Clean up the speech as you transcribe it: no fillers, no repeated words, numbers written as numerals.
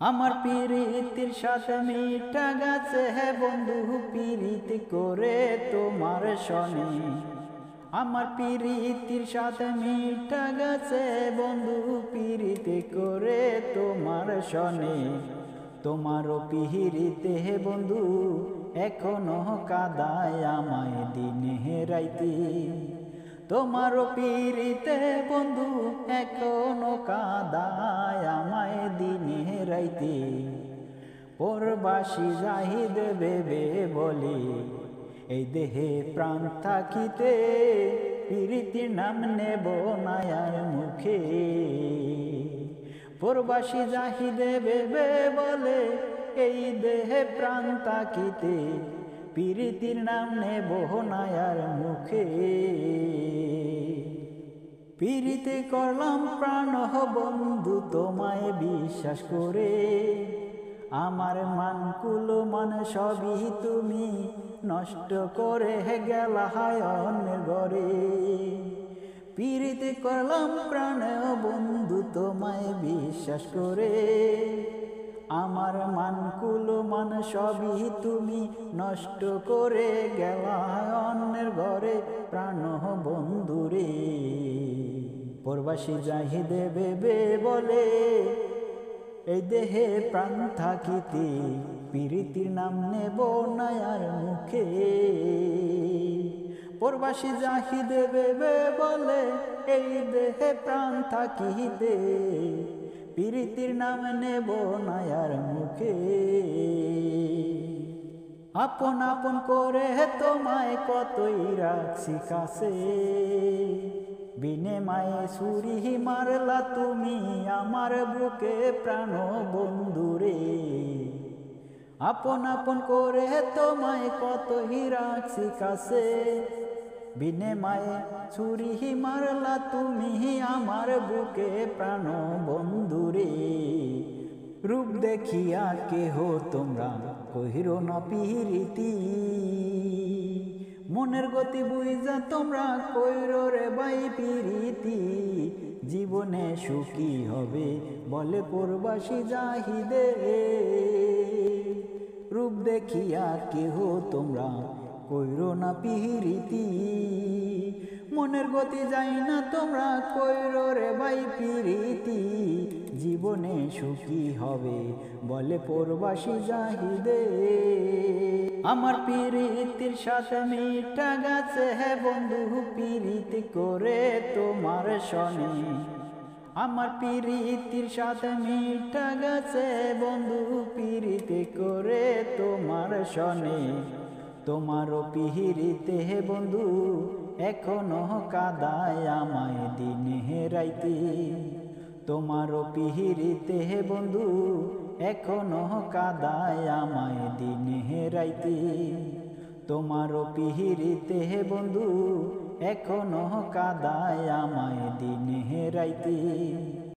আমার পিরিতির সাথে মিঠা গেছে হে বন্ধু পিরিতি করে তোমার শনে। আমার পিরিতির সাথে মিঠা গেছে বন্ধু পিরিতি করে তোমার শনে। তোমারও পিহিরিতে হে বন্ধু এখনো কাদায় আমায় দিনে রাইতে। তোমারও পিরিতে বন্ধু এখনো কাদায় আমায় দিনে রাইতে। পরবাসী জাহিদ বেবে বলে এই দেহে প্রাণ থাকিতে পিরিতির নাম নেব না আর মুখে। পরবাসী জাহিদে বেবে বলে এই দেহে প্রাণ থাকিতে পিরিতির নাম নেব না আর মুখে। পিরিতি করলাম প্রাণ বন্ধু তোমায় বিশ্বাস করে। আমার মানকুল মান সবই তুমি নষ্ট করে গেলা হায় অন্যের ঘরে। পিরিতি করলাম প্রাণ বন্ধু তোমায় বিশ্বাস করে। আমার মানকুল মান সবই তুমি নষ্ট করে গেলা অন্যের ঘরে প্রাণ বন্ধুরে। পরবাসী জাহিদে বেবে বলে এই দেহে প্রাণ থাকিতে পিরিতির নাম নেব না আর মুখে। পরবাসী জাহিদে বেবে বলে এই দেহে প্রাণ থাকিতে পিরিতির নাম নেব না আর মুখে। আপন আপন করে তোমায় কতই রাখছি কাছে, বিনে মায়ে ছুরি মারলা তুমি আমার বুকে প্রাণ বন্ধুরে। আপন আপন করে তোমায় কতই রাখছি কাছে, বিনে মায়ে ছুরি মারলা তুমি আমার বুকে প্রাণ বন্ধুরে। রূপ দেখিয়া কেহ তোমরা কহিরো না পিরিতি, মনের গতি বুঝা তোমরা কইরো রে ভাই পিরিতি। জীবনে সুখী হবে বলে পরবাসী জাহিদে। রূপ দেখিয়া কেহ তোমরা কইরো না পিরিতি, মনের গতি যাই না তোমরা কইরো রে ভাই পিরিতি। জীবনে সুখী হবে বলে পরবাসী জাহিদে। আমার পিরিতির সাথে মিঠা গেছে হে বন্ধু পিরিতি করে তোমার শনে। আমার পিরিতির সাথে মিঠা গেছে বন্ধু পিরিতি করে তোমার শনে। তোমারও পিহিরিতে হে বন্ধু এখনো কাদায় আমায় দিনে রাইতে। তোমারও পিহিরিতে হে বন্ধু এখনো কাদায় আমায় দিনে রাইতে। তোমারও পিহিরিতে হে বন্ধু এখনো কাদায় আমায় দিনে রাইতে।